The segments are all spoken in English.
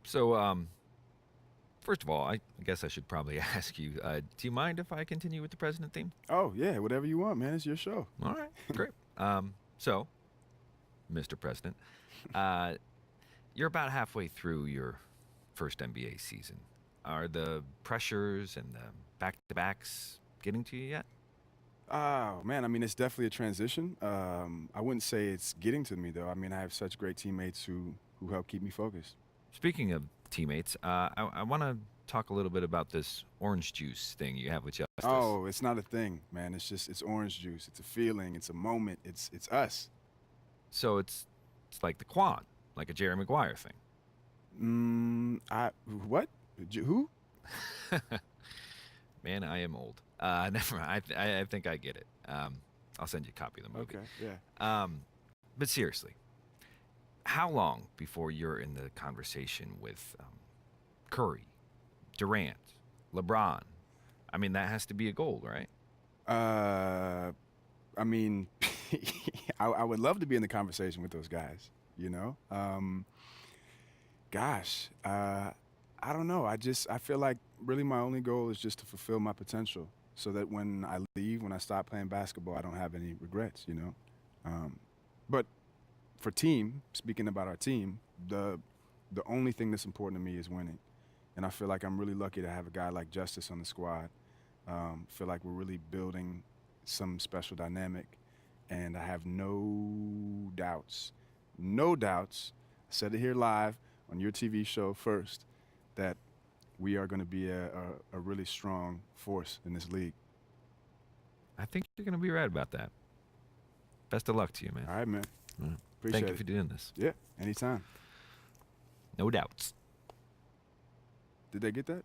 So, first of all, I guess I should probably ask you, do you mind if I continue with the president theme? Oh, yeah, whatever you want, man. It's your show. All right, great. So, Mr. President, uh, you're about halfway through your first NBA season. Are the pressures and the back-to-backs getting to you yet? Oh, man, I mean, it's definitely a transition. I wouldn't say it's getting to me, though. I mean, I have such great teammates who help keep me focused. Speaking of teammates, I want to talk a little bit about this orange juice thing you have with Justice. Oh, it's not a thing, man. It's orange juice. It's a feeling. It's a moment. It's us. So it's like the quad, like a Jerry Maguire thing. I what? Who? Man, I am old. Never mind. I think I get it. I'll send you a copy of the movie. Okay, yeah. But seriously, how long before you're in the conversation with Curry, Durant, LeBron? I mean, that has to be a goal, right? Uh, I mean, I would love to be in the conversation with those guys. You know. Gosh, I don't know. I feel like really my only goal is just to fulfill my potential, so that when I leave, when I stop playing basketball, I don't have any regrets. You know. Um, but for team, speaking about our team, the only thing that's important to me is winning, and I feel like I'm really lucky to have a guy like Justice on the squad. Feel like we're really building some special dynamic, and I have no doubts. I said it here live on your TV show first that we are going to be a really strong force in this league. I think you're going to be right about that. Best of luck to you, man. All right, man. Thank Appreciate you it. for doing this. Yeah, anytime. No doubts. Did they get that?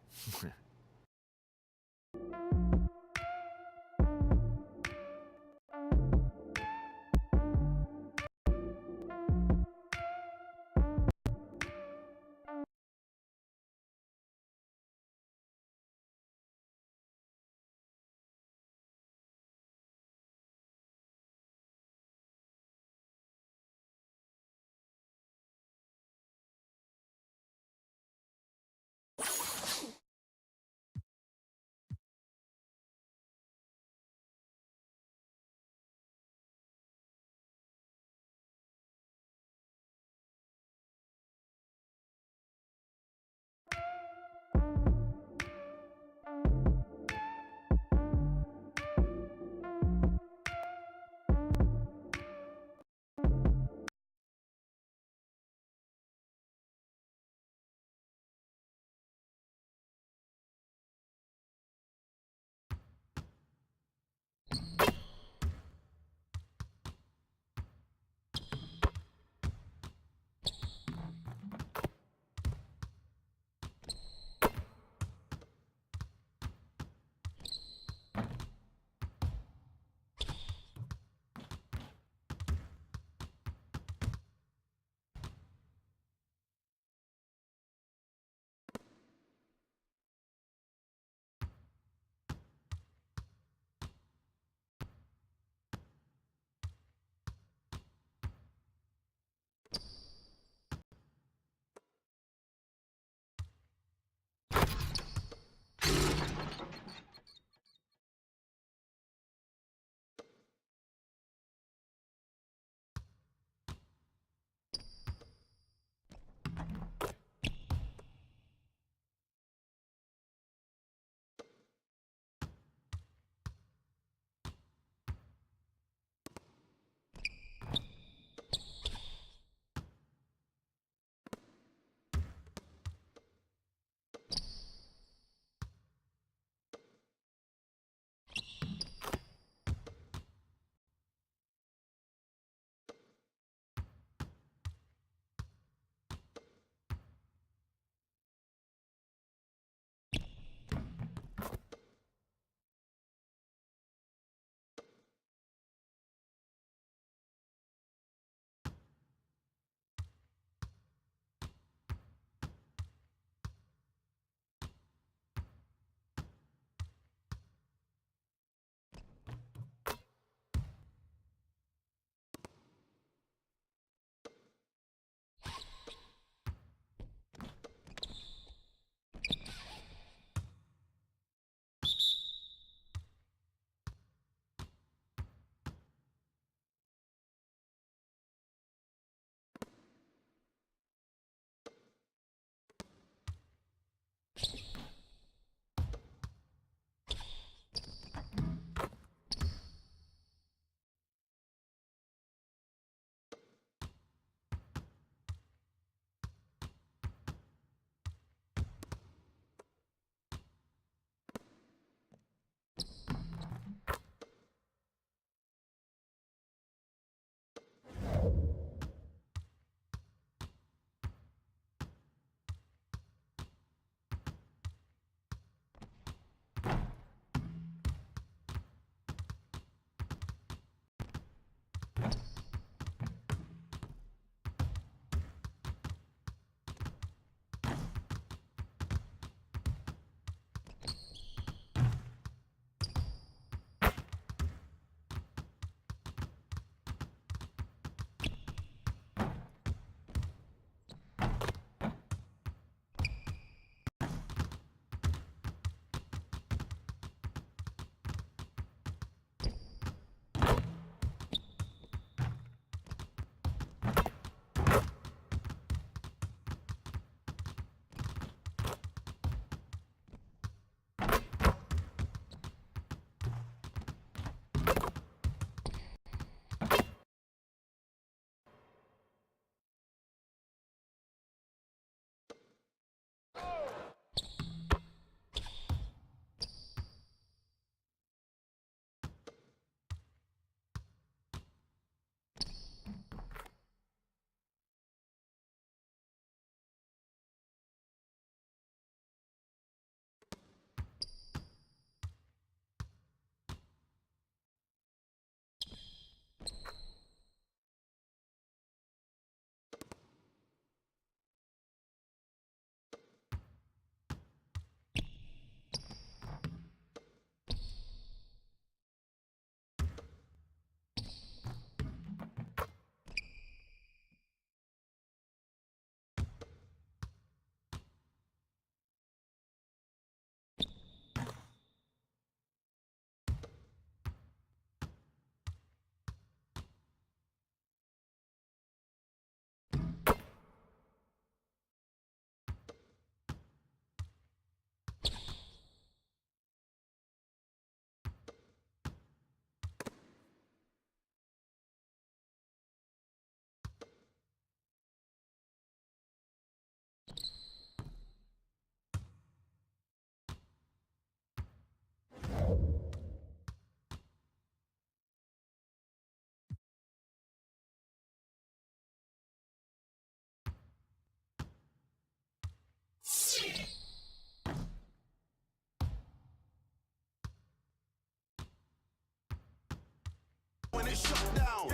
it's shut down.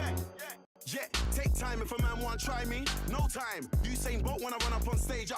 Yeah, take time if a man want try me. No time. Usain Bolt when I run up on stage.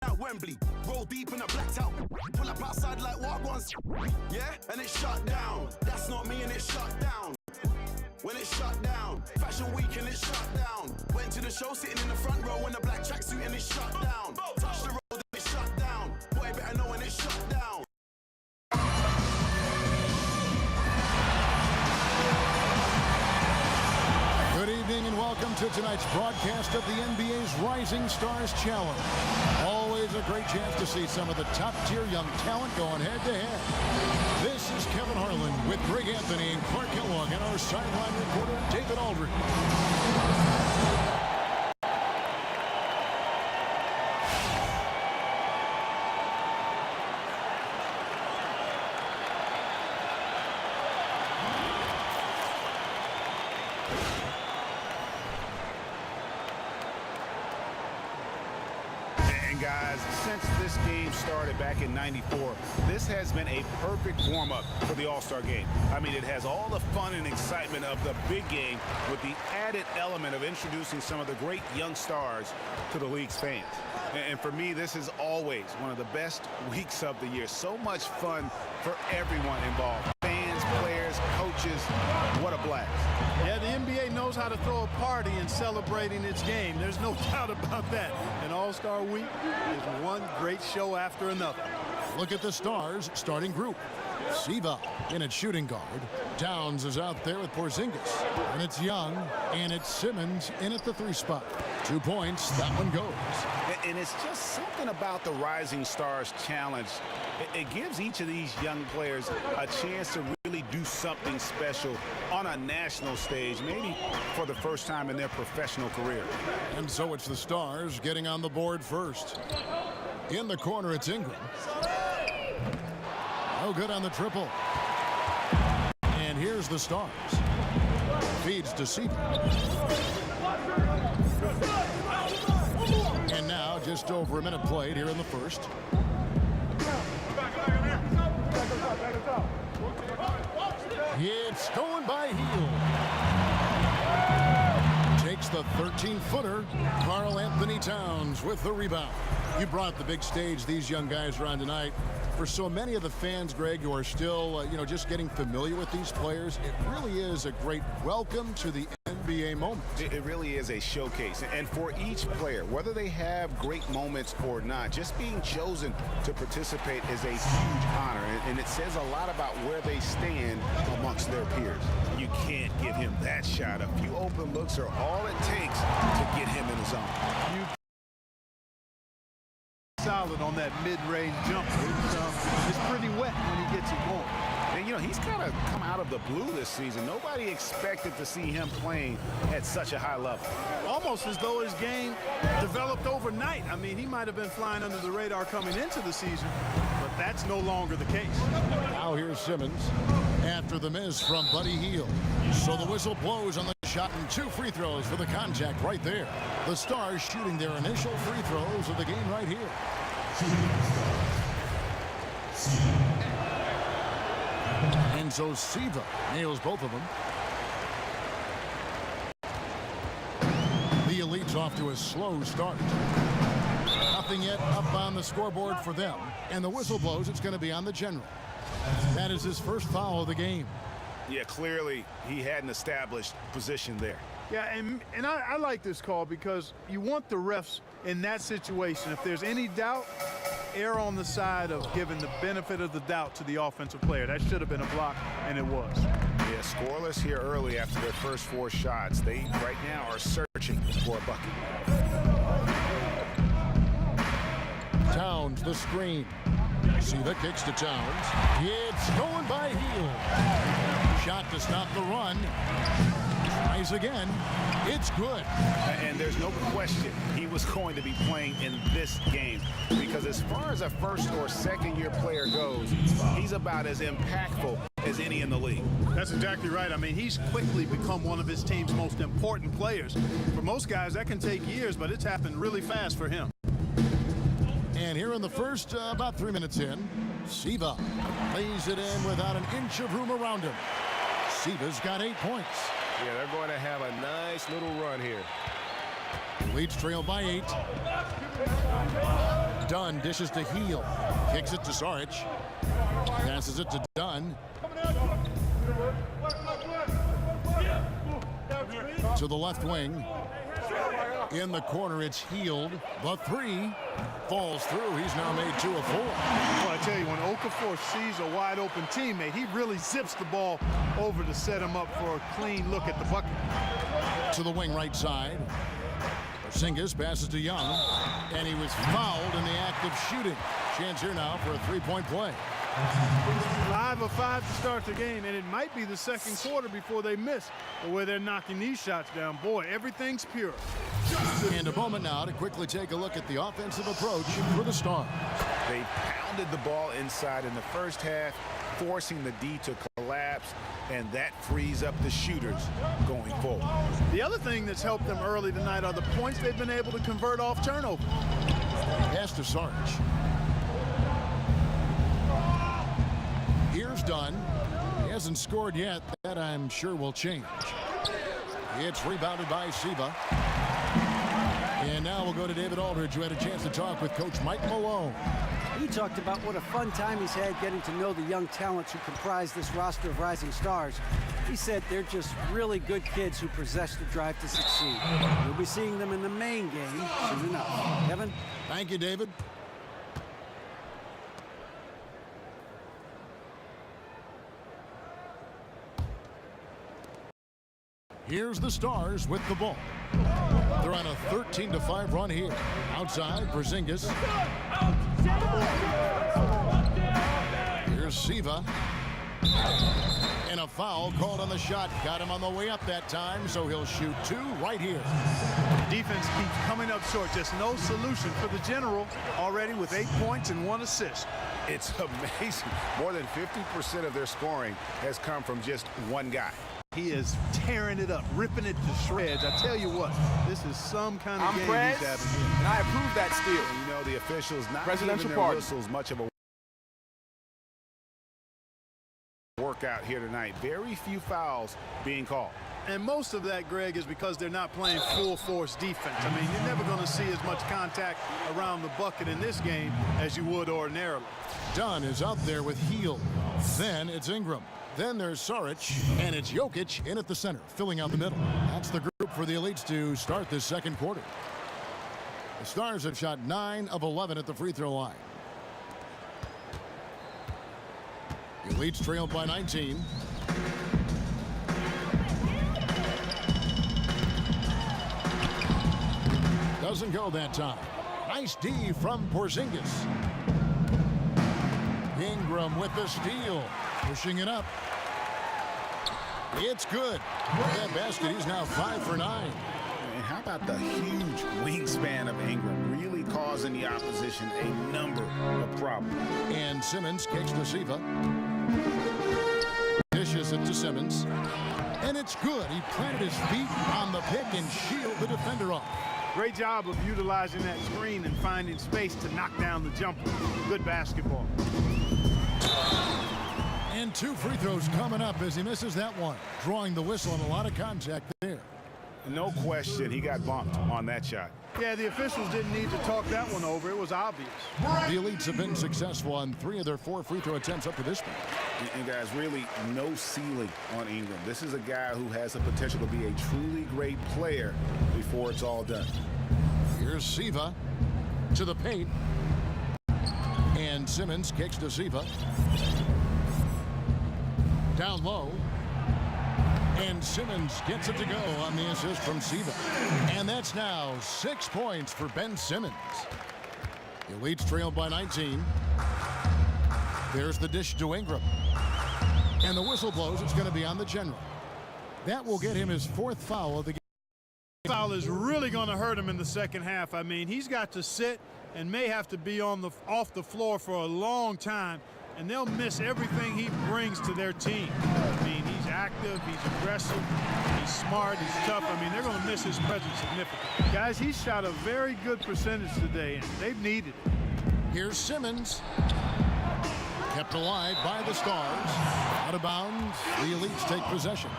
At Wembley, roll deep in a blacked out. Pull up outside like what ones. Yeah, and it's shut down. That's not me and it's shut down. When it's shut down, Fashion Week and it's shut down. Went to the show sitting in the front row in a black tracksuit and it's shut down. Touch the road and it's shut down. Boy, better know when it's shut down. Good evening and welcome to tonight's broadcast of the NBA's Rising Stars Challenge. Always a great chance to see some of the top-tier young talent going head-to-head. This is Kevin Harlan with Greg Anthony and Clark Kellogg and our sideline reporter, David Aldridge. Guys, since this game started back in '94, this has been a perfect warm-up for the All-Star Game. I mean, it has all the fun and excitement of the big game with the added element of introducing some of the great young stars to the league's fans. And for me, this is always one of the best weeks of the year. So much fun for everyone involved. Fans, players, coaches, what a blast. Yeah, the NBA knows how to throw a party in celebrating its game. There's no doubt about that. And All-Star Week is one great show after another. Look at the Stars starting group. Siva in at shooting guard. Towns is out there with Porzingis. And it's Young, and it's Simmons in at the 3 spot. 2 points, that one goes. And it's just something about the Rising Stars Challenge. It gives each of these young players a chance to really do something special on a national stage, maybe for the first time in their professional career. And so it's the Stars getting on the board first. In the corner, it's Ingram. No good on the triple. And here's the Stars. Feeds to Siva. And now just over a minute played here in the first. It's going by heel. Takes the 13-footer. Karl Anthony Towns with the rebound. You brought the big stage these young guys are on tonight. For so many of the fans, Greg, who are still, just getting familiar with these players, it really is a great welcome to the NBA moment. It really is a showcase. And for each player, whether they have great moments or not, just being chosen to participate is a huge honor. And it says a lot about where they stand amongst their peers. You can't give him that shot. A few open looks are all it takes to get him in the zone. Solid on that mid-range jumper. It's pretty wet when he gets it going. And, he's kind of come out of the blue this season. Nobody expected to see him playing at such a high level. Almost as though his game developed overnight. I mean, he might have been flying under the radar coming into the season, but that's no longer the case. Now here's Simmons after the miss from Buddy Hield. So the whistle blows on the shot and 2 free throws for the contact right there. The Stars shooting their initial free throws of the game right here. And so Siva nails both of them. The Elite's off to a slow start. Nothing yet up on the scoreboard for them. And the whistle blows, it's going to be on the general. That is his first foul of the game. Yeah, clearly he hadn't established position there. Yeah, and I like this call because you want the refs in that situation, if there's any doubt, err on the side of giving the benefit of the doubt to the offensive player. That should have been a block, and it was. Yeah, scoreless here early after their first 4 shots. They right now are searching for a bucket. Towns the screen. Siva kicks to Towns. It's going by heel. Shot to stop the run. Tries again. It's good. And there's no question he was going to be playing in this game, because as far as a first or second year player goes, he's about as impactful as any in the league. That's exactly right. I mean, he's quickly become one of his team's most important players. For most guys, that can take years, but it's happened really fast for him. And here in the first, about 3 minutes in, Siva lays it in without an inch of room around him. Siva's got 8 points. Yeah, they're going to have a nice little run here. Leeds trail by 8. Dunn dishes to Heel. Kicks it to Saric. Passes it to Dunn. To the left wing. In the corner, it's Healed. The 3 falls through. He's now made 2 of 4. Well, I tell you, when Okafor sees a wide open teammate, he really zips the ball over to set him up for a clean look at the bucket. To the wing right side. Porzingis passes to Young, and he was fouled in the act of shooting. Chance here now for a 3-point play. 5 of 5 to start the game, and it might be the second quarter before they miss the way they're knocking these shots down. Boy, everything's pure. And a moment now to quickly take a look at the offensive approach for the Stars. They pounded the ball inside in the first half, forcing the D to collapse, and that frees up the shooters going forward. The other thing that's helped them early tonight are the points they've been able to convert off turnover. Pass to Saric. Here's Dunn. He hasn't scored yet. That I'm sure will change. It's rebounded by Siva. And now we'll go to David Aldridge, who had a chance to talk with Coach Mike Malone. He talked about what a fun time he's had getting to know the young talents who comprise this roster of rising stars. He said they're just really good kids who possess the drive to succeed. We'll be seeing them in the main game soon enough. Kevin? Thank you, David. Here's the Stars with the ball. They're on a 13-5 run here. Outside, Porzingis. Here's Siva. And a foul called on the shot. Got him on the way up that time, so he'll shoot 2 right here. Defense keeps coming up short. Just no solution for the General, already with 8 points and 1 assist. It's amazing. More than 50% of their scoring has come from just one guy. He is tearing it up, ripping it to shreds. I tell you what, this is some kind of game Prez, he's having here. and I approve that steal. And you know, the officials not Presidential giving their pardon. whistles much of a workout here tonight. Very few fouls being called. And most of that, Greg, is because they're not playing full force defense. I mean, you're never going to see as much contact around the bucket in this game as you would ordinarily. Dunn is out there with Heel. Then it's Ingram. Then there's Saric, and it's Jokic in at the center, filling out the middle. That's the group for the Elites to start this second quarter. The Stars have shot 9 of 11 at the free throw line. The Elites trailed by 19. Doesn't go that time. Nice D from Porzingis. Ingram with the steal. Pushing it up. It's good. With that basket, he's now 5 for 9. And how about the huge wingspan of Ingram, really causing the opposition a number of problems. And Simmons kicks to Siva. Dishes it to Simmons. And it's good. He planted his feet on the pick and shielded the defender off. Great job of utilizing that screen and finding space to knock down the jumper. Good basketball. And 2 free throws coming up as he misses that one. Drawing the whistle and a lot of contact there. No question, he got bumped on that shot. Yeah, the officials didn't need to talk that one over. It was obvious. The Elites have been successful on 3 of their 4 free throw attempts up to this point. And guys, really no ceiling on Ingram. This is a guy who has the potential to be a truly great player before it's all done. Here's Siva to the paint. And Simmons kicks to Siva. Down low. And Simmons gets it to go on the assist from Siva. And that's now 6 points for Ben Simmons. The Elites trailed by 19. There's the dish to Ingram. And the whistle blows. It's going to be on the general. That will get him his 4th foul of the game. Foul is really going to hurt him in the second half. I mean, he's got to sit and may have to be off the floor for a long time, and they'll miss everything he brings to their team. I mean, he's active, he's aggressive, he's smart, he's tough. I mean, they're going to miss his presence significantly. Guys, he shot a very good percentage today, and they've needed it. Here's Simmons. Kept alive by the Stars. Out of bounds. The Elites take possession.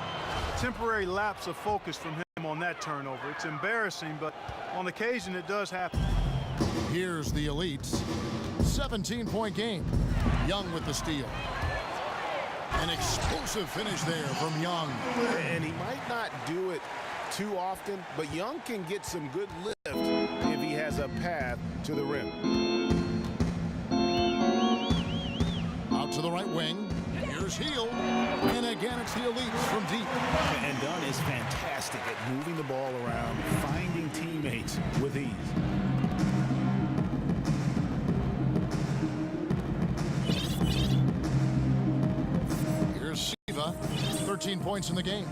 Temporary lapse of focus from him on that turnover. It's embarrassing, but on occasion it does happen. Here's the Elites. 17-point game. Young with the steal. An explosive finish there from Young. And he might not do it too often, but Young can get some good lift if he has a path to the rim. Out to the right wing. Here's Hield. And again, it's the Elites from deep. And Dunn is fantastic at moving the ball around, finding teammates with ease. Here's Siva. 13 points in the game.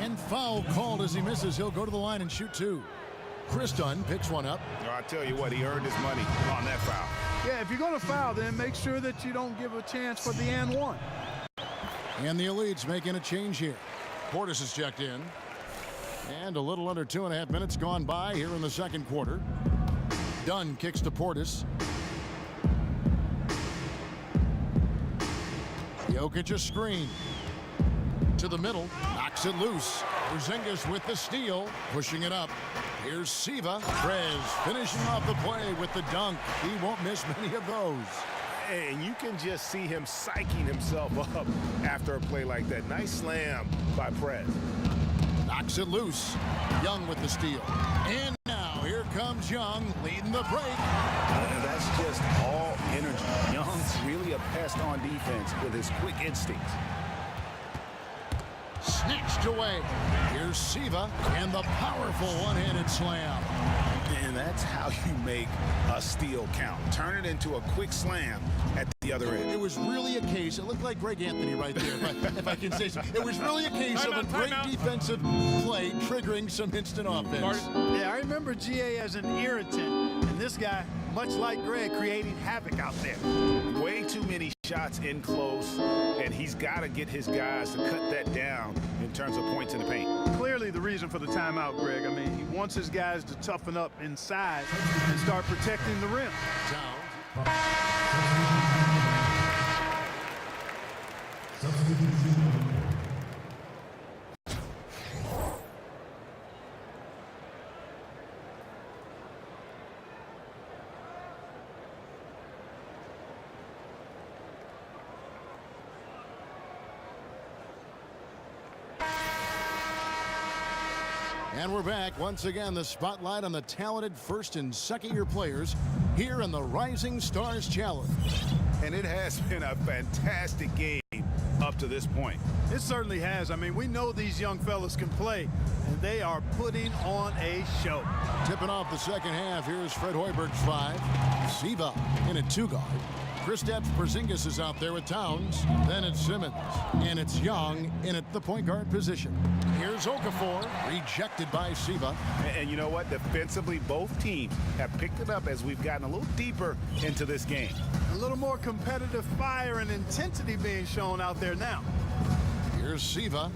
And foul called as he misses. He'll go to the line and shoot 2. Chris Dunn picks one up. I'll tell you what, he earned his money on that foul. Yeah, if you're going to foul, then make sure that you don't give a chance for the and one. And the Elites making a change here. Portis is checked in. And a little under 2.5 minutes gone by here in the second quarter. Dunn kicks to Portis. Jokic a screen. To the middle. Knocks it loose. Porzingis with the steal. Pushing it up. Here's Siva. Prez finishing off the play with the dunk. He won't miss many of those. And you can just see him psyching himself up after a play like that. Nice slam by Prez. Knocks it loose. Young with the steal. And now here comes Young leading the break. And that's just all energy. Young's really a pest on defense with his quick instincts. Snatched away. Here's Siva and the powerful one-handed slam. And that's how you make a steal count. Turn it into a quick slam at the other end. It was really a case, it looked like Greg Anthony right there, if I can say so. It was really a case of a great defensive play triggering some instant offense. Yeah, I remember GA as an irritant, and this guy, much like Greg, creating havoc out there. Way too many shots in close, and he's got to get his guys to cut that down in terms of points in the paint. Clearly the reason for the timeout, Greg. I mean, he wants his guys to toughen up inside and start protecting the rim. And we're back. Once again, the spotlight on the talented first and second year players here in the Rising Stars Challenge. And it has been a fantastic game up to this point. It certainly has. I mean, we know these young fellas can play, and they are putting on a show. Tipping off the second half, here's Fred Hoiberg's 5. Siva in a 2-guard. Kristaps Porzingis is out there with Towns. Then it's Simmons. And it's Young in at the point guard position. Here's Okafor, rejected by Siva. And you know what? Defensively, both teams have picked it up as we've gotten a little deeper into this game. A little more competitive fire and intensity being shown out there now. Here's Siva.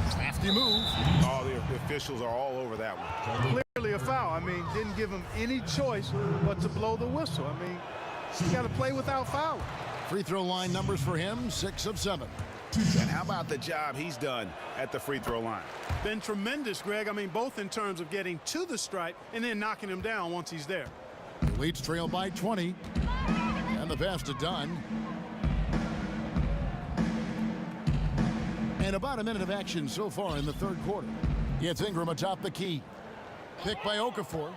Crafty move. Oh, the officials are all over that one. Clearly a foul. I mean, didn't give him any choice but to blow the whistle. I mean, you got to play without foul. Free throw line numbers for him, 6 of 7. And how about the job he's done at the free throw line? Been tremendous, Greg. I mean, both in terms of getting to the stripe and then knocking him down once he's there. The Leafs trail by 20. And the pass to Dunn. And about a minute of action so far in the third quarter. It's Ingram atop the key. Picked by Okafor.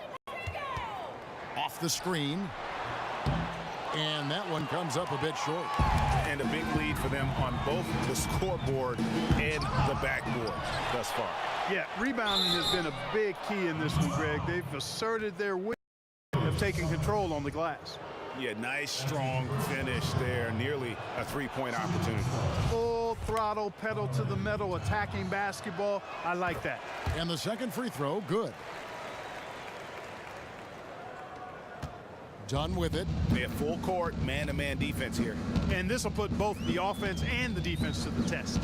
Off the screen. And that one comes up a bit short. And a big lead for them on both the scoreboard and the backboard thus far. Yeah, rebounding has been a big key in this one, Greg. They've asserted their will, have taken control on the glass. Yeah, nice, strong finish there. Nearly a three-point opportunity. Full throttle, pedal to the metal, attacking basketball. I like that. And the second free throw, good. Done with it. They have full court, man-to-man defense here. And this will put both the offense and the defense to the test.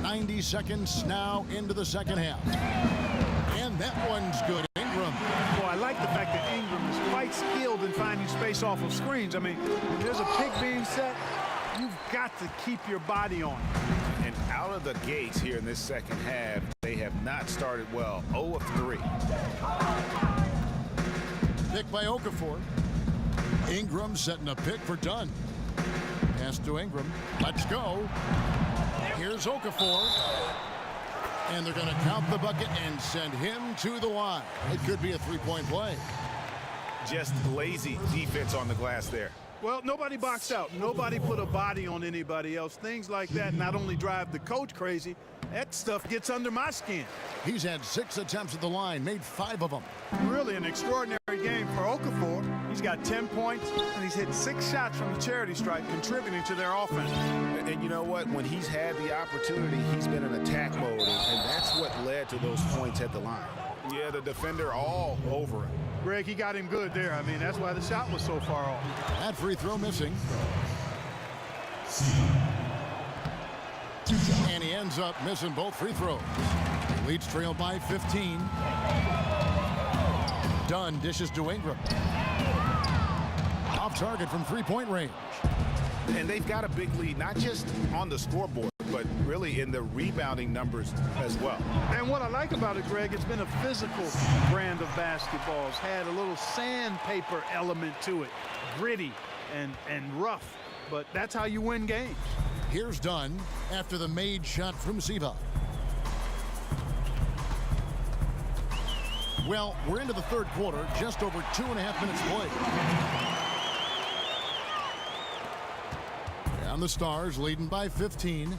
90 seconds now into the second half. And that one's good. Ingram. Well, I like the fact that Ingram is quite skilled in finding space off of screens. I mean, when there's a pick being set, you've got to keep your body on it. And out of the gates here in this second half, they have not started well. 0 of 3. Pick by Okafor. Ingram setting a pick for Dunn. Pass to Ingram. Let's go. Here's Okafor. And they're going to count the bucket and send him to the line. It could be a three-point play. Just lazy defense on the glass there. Well, nobody boxed out. Nobody put a body on anybody else. Things like that not only drive the coach crazy, that stuff gets under my skin. He's had 6 attempts at the line, made 5 of them. Really an extraordinary game for Okafor. He's got 10 points, and he's hit 6 shots from the charity stripe, contributing to their offense. And you know what? When he's had the opportunity, he's been in attack mode, and that's what led to those points at the line. Yeah, the defender all over him. Greg, he got him good there. I mean, that's why the shot was so far off. That free throw missing. And he ends up missing both free throws. Leads trail by 15. Dunn dishes to Ingram. Off target from three-point range. And they've got a big lead, not just on the scoreboard, but really in the rebounding numbers as well. And what I like about it, Greg, it's been a physical brand of basketball. It's had a little sandpaper element to it. Gritty and rough, but that's how you win games. Here's Dunn after the made shot from Siva. Well, we're into the third quarter, just over 2.5 minutes played. And the Stars leading by 15.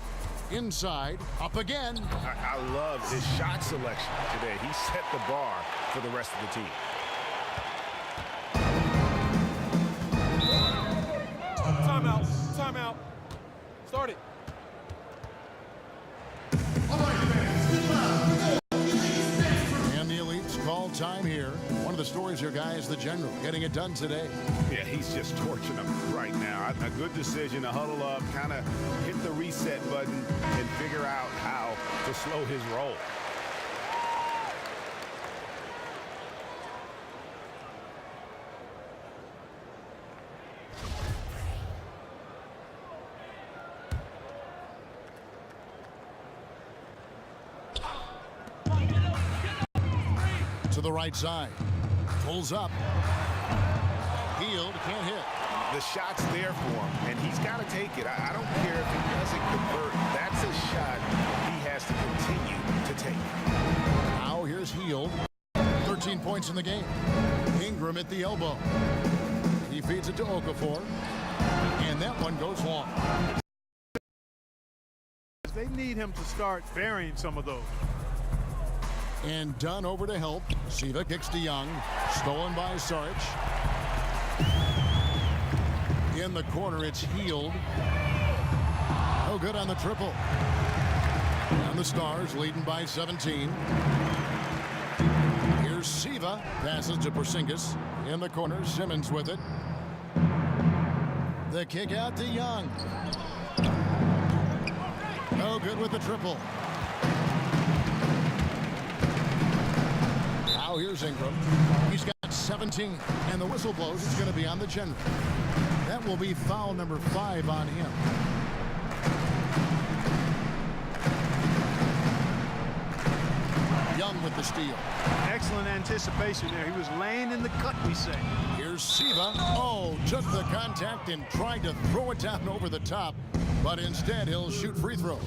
Inside, up again. I love his shot selection today. He set the bar for the rest of the team. Timeout. Timeout. Start it. And the Elites call time here. One of the stories here, guys, the General getting it done today. Yeah, he's just torching them right now. A good decision to huddle up, kind of hit the reset button, and figure out how to slow his roll. To the right side. Pulls up. Healed, can't hit. The shot's there for him, and he's got to take it. I don't care if he doesn't convert. That's a shot he has to continue to take. Now here's Healed. 13 points in the game. Ingram at the elbow. He feeds it to Okafor. And that one goes long. They need him to start burying some of those. And Dunn over to help. Siva kicks to Young. Stolen by Saric. In the corner, it's Healed. No good on the triple. And the Stars leading by 17. Here's Siva. Passes to Porzingis. In the corner, Simmons with it. The kick out to Young. No good with the triple. Now here's Ingram. He's got 17, and the whistle blows. It's going to be on the general. That will be foul number 5 on him. Young with the steal. Excellent anticipation there. He was laying in the cut, we say. Here's Siva. Oh, took the contact and tried to throw it down over the top, but instead he'll shoot free throws.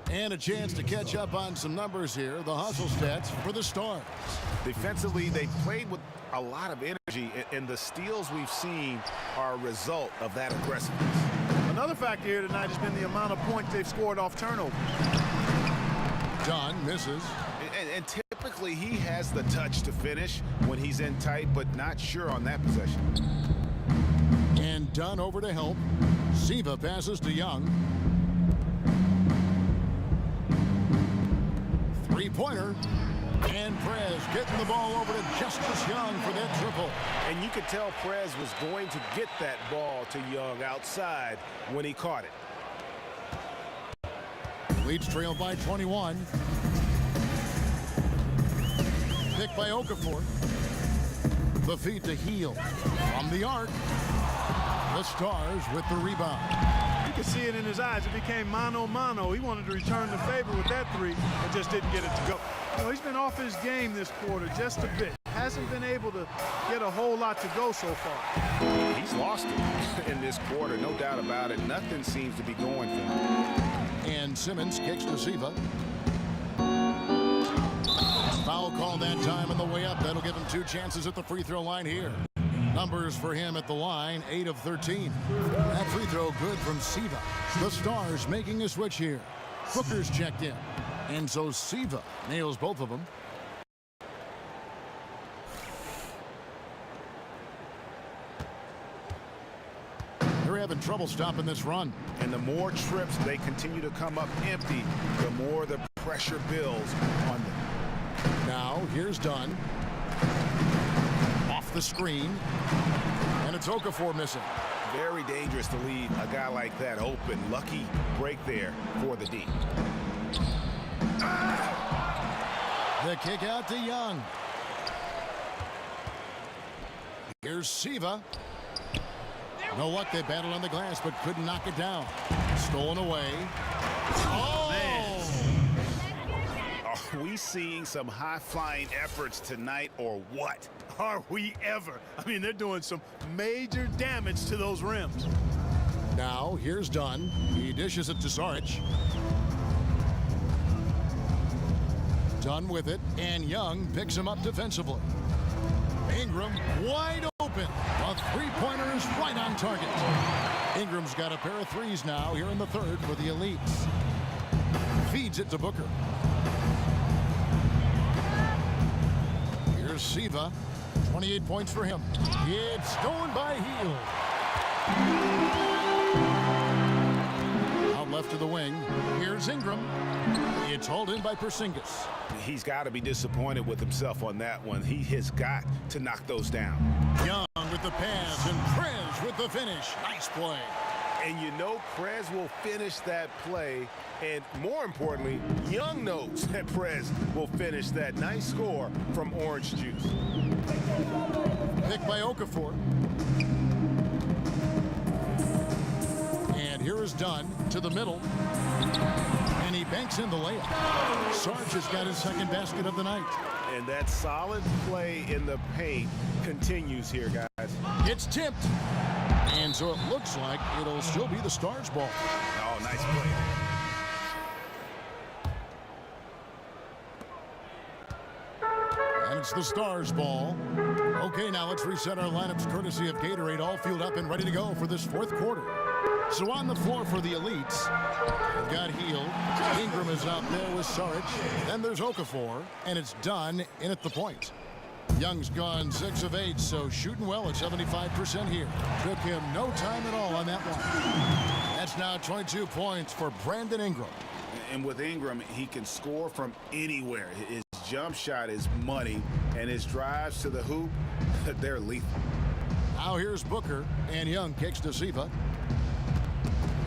And a chance to catch up on some numbers here. The hustle stats for the Stars. Defensively, they played with a lot of energy, and the steals we've seen are a result of that aggressiveness. Another factor here tonight has been the amount of points they've scored off turnover. Dunn misses. And typically he has the touch to finish when he's in tight, but not sure on that possession. And Dunn over to help. Siva passes to Young. Three-pointer. And Prez getting the ball over to Justice Young for that triple. And you could tell Prez was going to get that ball to Young outside when he caught it. Leeds trail by 21. Pick by Okafor. The feed to Heel. From the arc. The Stars with the rebound. You could see it in his eyes. It became mano-mano. He wanted to return the favor with that three and just didn't get it to go. You know, he's been off his game this quarter just a bit. Hasn't been able to get a whole lot to go so far. He's lost it in this quarter, no doubt about it. Nothing seems to be going for him. And Simmons kicks to Siva. Foul call that time on the way up. That'll give him 2 chances at the free throw line here. Numbers for him at the line, 8 of 13. That free throw good from Siva. The Stars making a switch here. Booker's checked in. And so Siva nails both of them. They're having trouble stopping this run. And the more trips they continue to come up empty, the more the pressure builds on them. Now, here's Dunn. Off the screen. And it's Okafor missing. Very dangerous to leave a guy like that open. Lucky break there for the D. The kick out to Young. Here's Siva. You know what? They battled on the glass, but couldn't knock it down. Stolen away. Oh! Are we seeing some high-flying efforts tonight or what? Are we ever? I mean, they're doing some major damage to those rims. Now, here's Dunn. He dishes it to Saric. Dunn with it, and Young picks him up defensively. Ingram wide open. A three-pointer is right on target. Ingram's got a pair of threes now here in the third for the Elites. Feeds it to Booker. Here's Siva. 28 points for him. It's stolen by Heel. Out left to the wing. Here's Ingram. It's hauled in by Porzingis. He's got to be disappointed with himself on that one. He has got to knock those down. Young with the pass and Prez with the finish. Nice play. And you know Prez will finish that play. And more importantly, Young knows that Prez will finish that. Nice score from Orange Juice. Pick by Okafor. And here is Dunn to the middle. And he banks in the layup. Sarge has got his second basket of the night. And that solid play in the paint continues here, guys. It's tipped. And so it looks like it'll still be the Stars' ball. Oh, nice play. And it's the Stars' ball. Okay, now let's reset our lineups courtesy of Gatorade, all fueled up and ready to go for this fourth quarter. So on the floor for the Elites, they've got Heel. Ingram is out there with Saric. Then there's Okafor, and it's Dunn in at the point. Young's gone 6 of 8, so shooting well at 75% here. Took him no time at all on that one. That's now 22 points for Brandon Ingram. And with Ingram, he can score from anywhere. His jump shot is money, and his drives to the hoop, they're lethal. Now here's Booker, and Young kicks to Siva.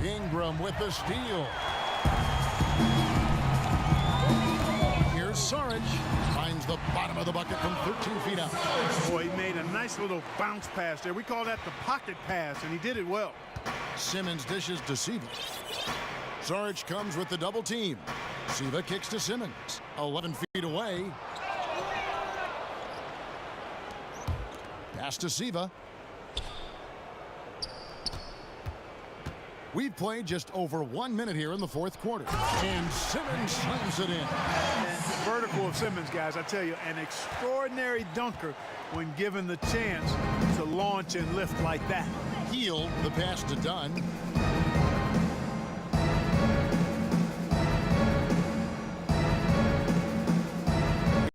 Ingram with the steal. Here's Saric. Finds the bottom of the bucket from 13 feet out. Boy, he made a nice little bounce pass there. We call that the pocket pass, and he did it well. Simmons dishes to Siva. Sarge comes with the double team. Siva kicks to Simmons. 11 feet away. Pass to Siva. We've played just over 1 minute here in the fourth quarter. And Simmons slams it in. And vertical of Simmons, guys, I tell you, an extraordinary dunker when given the chance to launch and lift like that. Heel, the pass to Dunn.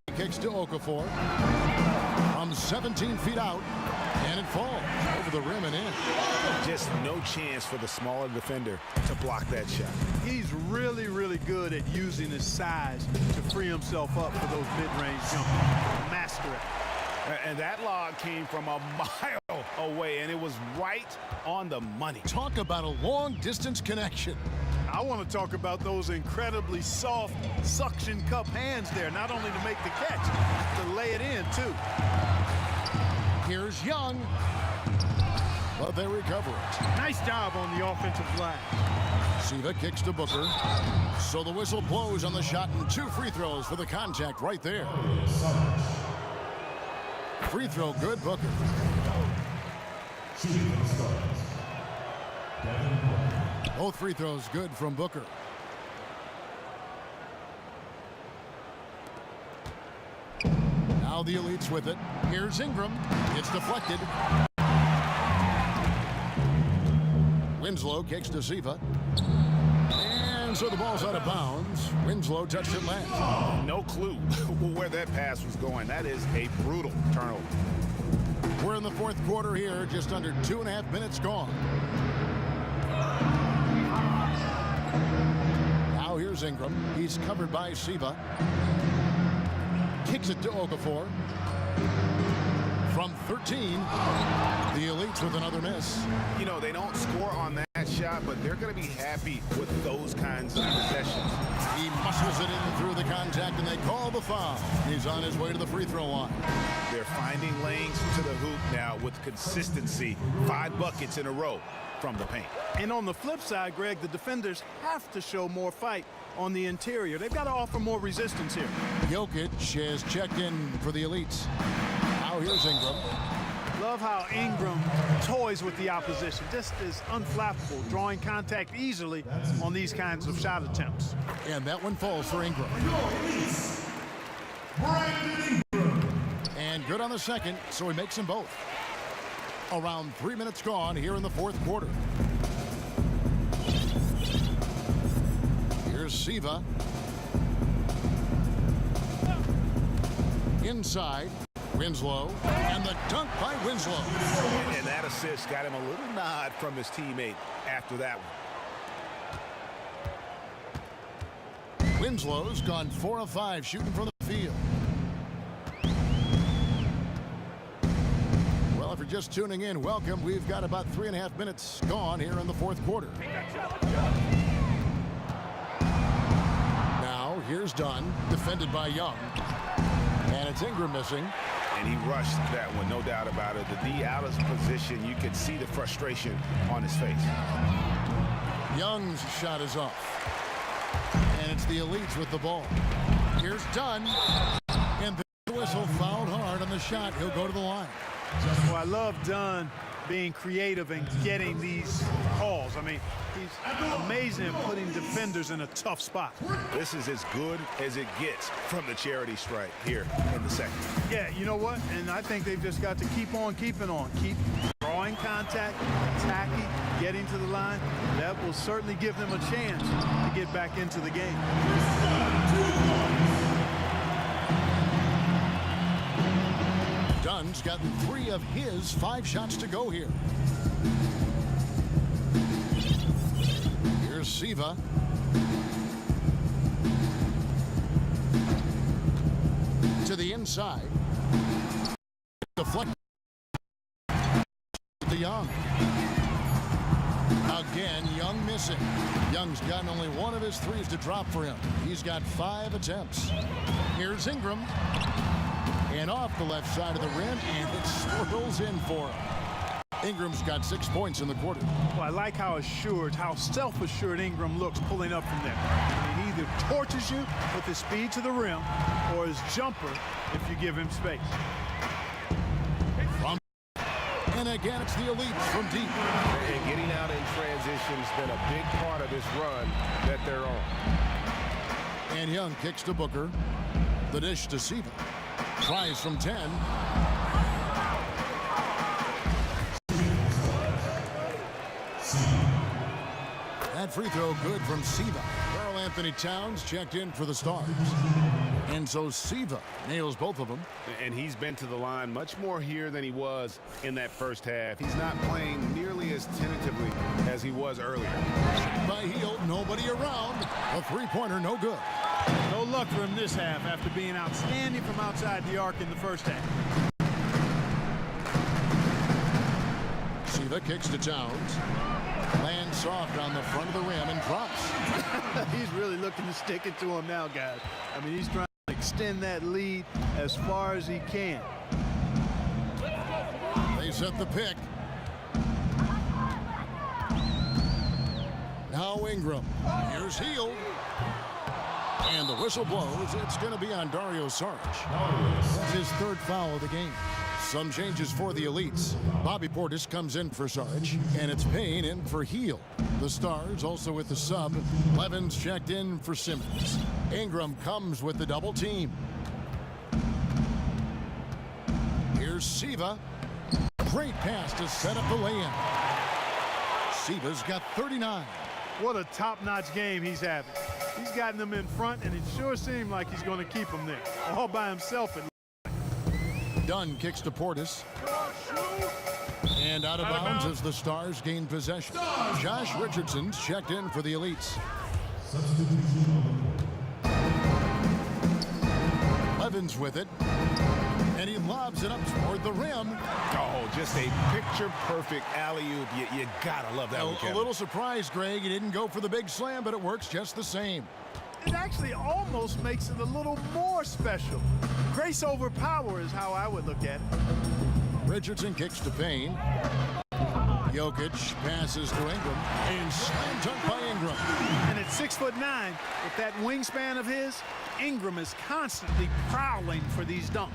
He kicks to Okafor. From 17 feet out. And it falls over the rim and in. Just no chance for the smaller defender to block that shot. He's really, really good at using his size to free himself up for those mid-range jumpers. Master it. And that log came from a mile away, and it was right on the money. Talk about a long-distance connection. I want to talk about those incredibly soft suction cup hands there, not only to make the catch, to lay it in, too. Here's Young, but they recover it. Nice job on the offensive line. Siva kicks to Booker. So the whistle blows on the shot and 2 free throws for the contact right there. Free throw good, Booker. Both free throws good from Booker. Now the Elites with it. Here's Ingram. It's deflected. Winslow kicks to Siva. And so the ball's out of bounds. Winslow touched it last. No clue where that pass was going. That is a brutal turnover. We're in the fourth quarter here, just under 2.5 minutes gone. Now here's Ingram. He's covered by Siva. Kicks it to Okafor. From 13, the Elites with another miss. You know, they don't score on that shot, but they're going to be happy with those kinds of possessions. He muscles it in through the contact, and they call the foul. He's on his way to the free throw line. They're finding lanes to the hoop now with consistency. 5 buckets in a row from the paint. And on the flip side, Greg, the defenders have to show more fight on the interior. They've got to offer more resistance here. Jokic has checked in for the Elites. Now here's Ingram. Love how Ingram toys with the opposition. Just is unflappable, drawing contact easily on these kinds of shot attempts. And that one falls for Ingram. And good on the second, so he makes them both. Around 3 minutes gone here in the fourth quarter. Here's Siva. Inside, Winslow, and the dunk by Winslow. And that assist got him a little nod from his teammate after that one. Winslow's gone 4 of 5 shooting from the field. Well, if you're just tuning in, welcome. We've got about 3.5 minutes gone here in the fourth quarter. Now, here's Dunn, defended by Young. And it's Ingram missing. And he rushed that one, no doubt about it. The D out of position, you could see the frustration on his face. Young's shot is off. And it's the Elites with the ball. Here's Dunn. And the whistle fouled hard on the shot. He'll go to the line. Well, I love Dunn being creative and getting these calls. I mean, he's amazing at putting defenders in a tough spot. This is as good as it gets from the charity stripe here in the second. Yeah, you know what? And I think they've just got to keep on keeping on. Keep drawing contact, attacking, getting to the line. That will certainly give them a chance to get back into the game. Dunn's gotten 3 of his 5 shots to go here. Here's Siva. To the inside. Deflect to Young. Again, Young missing. Young's gotten only 1 of his 3s to drop for him. He's got 5 attempts. Here's Ingram. And off the left side of the rim, and it swirls in for him. Ingram's got 6 points in the quarter. Well, I like how assured, how self-assured Ingram looks pulling up from there. I mean, he either torches you with his speed to the rim or his jumper if you give him space. And again, it's the elites from deep. And getting out in transition has been a big part of this run that they're on. And Young kicks to Booker. The dish to Siva. Tries from 10. That free throw good from Siva. Karl Anthony Towns checked in for the Stars. And so Siva nails both of them. And he's been to the line much more here than he was in that first half. He's not playing nearly as tentatively as he was earlier. By Hield, nobody around. A three-pointer, no good. No luck for him this half after being outstanding from outside the arc in the first half. Siva kicks to Towns. Lands soft on the front of the rim and drops. He's really looking to stick it to him now, guys. I mean, he's trying to extend that lead as far as he can. They set the pick. Now Ingram. Here's Hield. And the whistle blows. It's going to be on Dario Saric. That's his third foul of the game. Some changes for the elites. Bobby Portis comes in for Saric, and it's Payne in for Hield. The Stars also with the sub. Levins checked in for Simmons. Ingram comes with the double team. Here's Siva. Great pass to set up the lay-in. Siva's got 39. What a top-notch game he's having. He's gotten them in front, and it sure seemed like he's going to keep them there, all by himself. Dunn kicks to Portis. And out of bounds as the Stars gain possession. Josh Richardson's checked in for the elites. Levins with it. And he lobs it up toward the rim. Oh, just a picture-perfect alley-oop. You gotta love that one, A Kevin. little surprised, Greg. He didn't go for the big slam, but it works just the same. It actually almost makes it a little more special. Grace over power is how I would look at it. Richardson kicks to Payne. Jokic passes to Ingram. And slam dunk by Ingram. And at 6'9", with that wingspan of his, Ingram is constantly prowling for these dunks.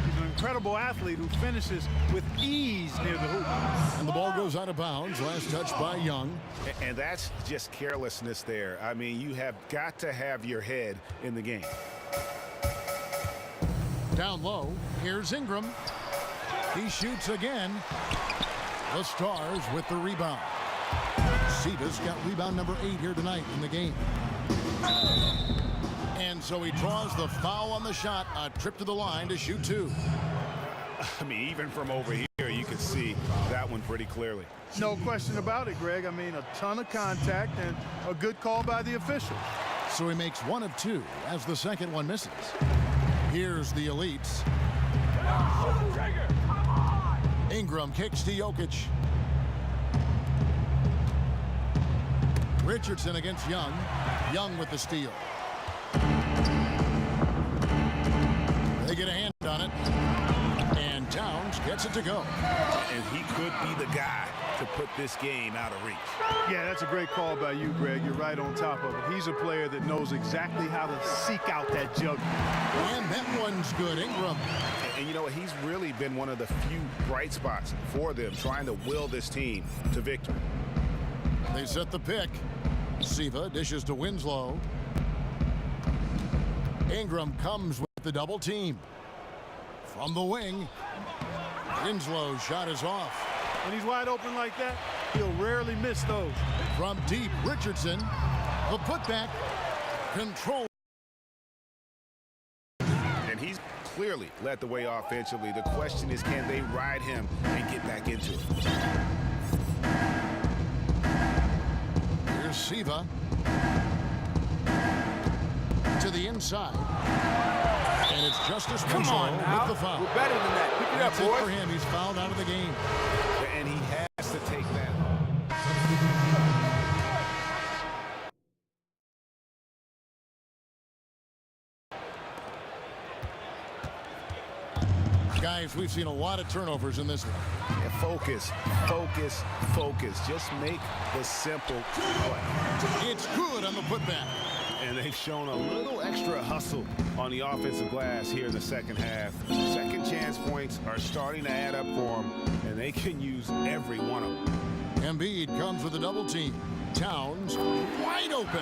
He's an incredible athlete who finishes with ease near the hoop. And the ball goes out of bounds. Last touch by Young. And that's just carelessness there. I mean, you have got to have your head in the game. Down low, here's Ingram. He shoots again. The Stars with the rebound. Siva's got rebound number 8 here tonight in the game. And so he draws the foul on the shot. A trip to the line to shoot 2. I mean, even from over here, you can see that one pretty clearly. No question about it, Greg. I mean, a ton of contact and a good call by the official. So he makes 1 of 2 as the second one misses. Here's the elites. Ingram kicks to Jokic. Richardson against Young. Young with the steal. They get a hand on it. And Towns gets it to go. And he could be the guy to put this game out of reach. Yeah, that's a great call by you, Greg. You're right on top of it. He's a player that knows exactly how to seek out that jugger. And that one's good. Ingram. And you know what? He's really been one of the few bright spots for them, trying to will this team to victory. They set the pick. Siva dishes to Winslow. Ingram comes with the double team. From the wing, Winslow's shot is off. When he's wide open like that, he'll rarely miss those. From deep, Richardson, the putback, control. And he's clearly led the way offensively. The question is, can they ride him and get back into it? Here's Siva. To the inside. And it's Justice Winslow with the foul. We're better than that. Pick it up, That's it boys. for him. He's fouled out of the game. And he has to take that. Guys, we've seen a lot of turnovers in this one. Yeah, focus, focus, focus. Just make the simple play. It's good on the putback. And they've shown a little extra hustle on the offensive glass here in the second half. Second chance points are starting to add up for them, and they can use every one of them. Embiid comes with a double team. Towns wide open.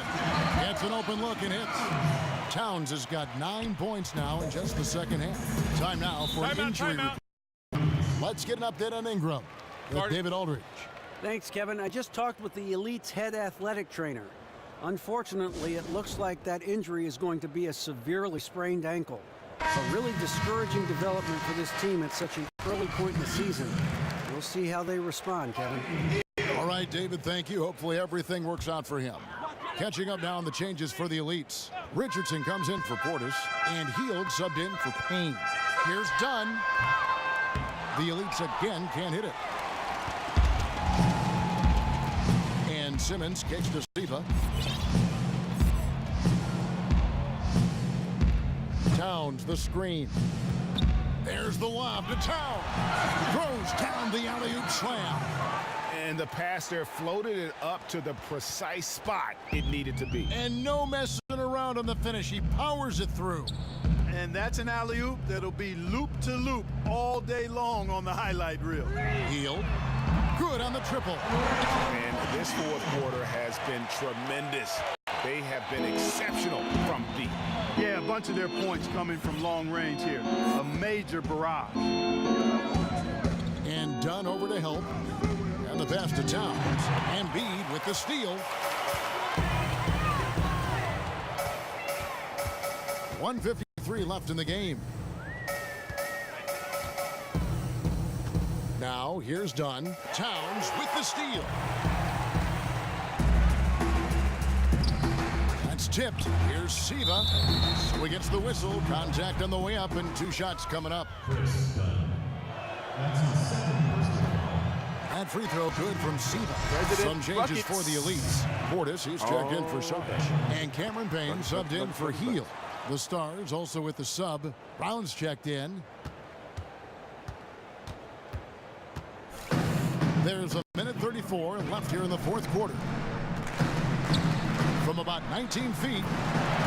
Gets an open look and hits. Towns has got 9 points now in just the second half. Time now for an injury report. Let's get an update on Ingram with David Aldridge. Thanks, Kevin. I just talked with the Elite's head athletic trainer. Unfortunately, it looks like that injury is going to be a severely sprained ankle. A really discouraging development for this team at such an early point in the season. We'll see how they respond, Kevin. All right, David, thank you. Hopefully everything works out for him. Catching up now on the changes for the Elites. Richardson comes in for Portis, and Hield subbed in for Payne. Here's Dunn. The Elites again can't hit it. And Simmons kicks to Siva. Towns the screen. There's the lob to Towns. Throws down the alley-oop slam. And the pass there floated it up to the precise spot it needed to be. And no messing around on the finish. He powers it through. And that's an alley-oop that'll be loop to loop all day long on the highlight reel. Hield. Good on the triple. And this fourth quarter has been tremendous. They have been exceptional from deep. Yeah, a bunch of their points coming from long range here. A major barrage. And Dunn over to help. And the pass to Towns. Embiid with the steal. 1:53 left in the game. Now here's Dunn. Towns with the steal. That's tipped. Here's Siva. So he gets the whistle. Contact on the way up, and 2 shots coming up. That free throw good from Siva. Some changes for the Elites. Portis, he's checked in for Sarge. And Cameron Payne subbed in for Hield. The Stars also with the sub. Brown's checked in. There's a minute 34 left here in the fourth quarter. From about 19 feet,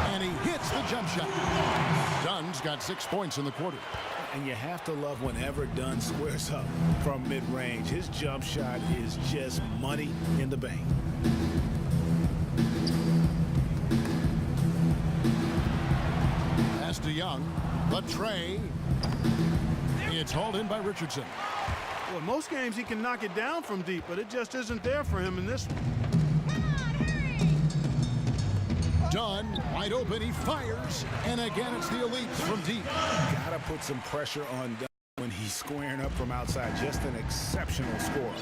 and he hits the jump shot. Dunn's got 6 points in the quarter. And you have to love whenever Dunn squares up from mid-range. His jump shot is just money in the bank. Pass to Young. The tray. It's hauled in by Richardson. Well, most games he can knock it down from deep, but it just isn't there for him in this one. Dunn, wide open, he fires, and again it's the Elites from deep. Gotta put some pressure on Dunn when he's squaring up from outside. Just an exceptional score.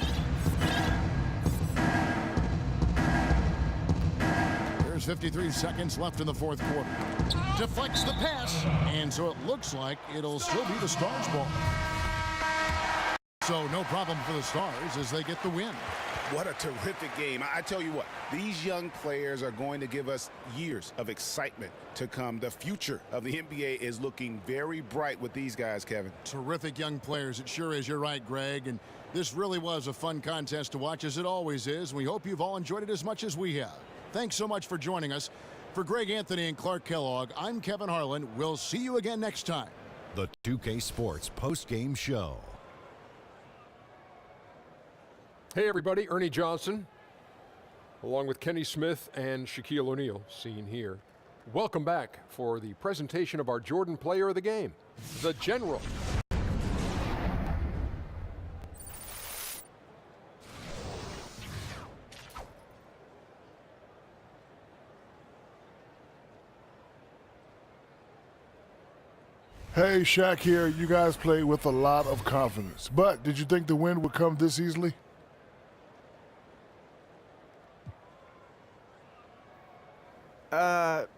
There's 53 seconds left in the fourth quarter. Deflects the pass, and so it looks like it'll still be the Stars' ball. So no problem for the Stars as they get the win. What a terrific game. I tell you what, these young players are going to give us years of excitement to come. The future of the NBA is looking very bright with these guys, Kevin. Terrific young players. It sure is. You're right, Greg. And this really was a fun contest to watch, as it always is. We hope you've all enjoyed it as much as we have. Thanks so much for joining us. For Greg Anthony and Clark Kellogg, I'm Kevin Harlan. We'll see you again next time. The 2K Sports post-game show. Hey everybody, Ernie Johnson, along with Kenny Smith and Shaquille O'Neal, seen here. Welcome back for the presentation of our Jordan Player of the Game, the General. Hey, Shaq here. You guys played with a lot of confidence, but did you think the win would come this easily?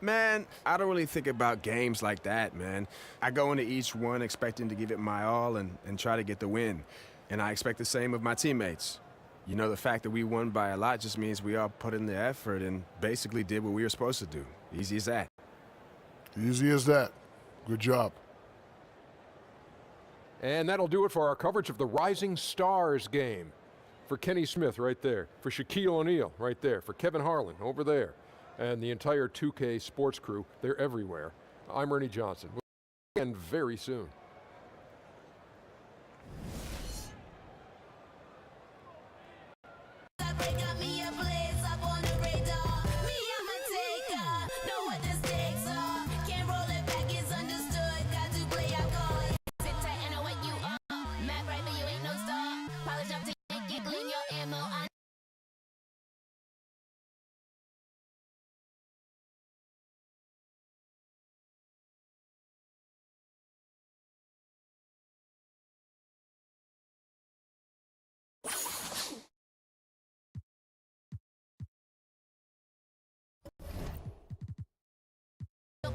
Man, I don't really think about games like that, man. I go into each one expecting to give it my all and try to get the win. And I expect the same of my teammates. You know, the fact that we won by a lot just means we all put in the effort and basically did what we were supposed to do. Easy as that. Easy as that. Good job. And that'll do it for our coverage of the Rising Stars game. For Kenny Smith right there, for Shaquille O'Neal right there, for Kevin Harlan over there, and the entire 2K sports crew, they're everywhere. I'm Ernie Johnson. We'll see you again very soon.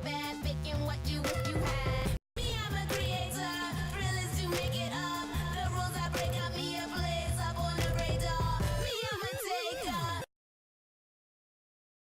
Bad, picking what you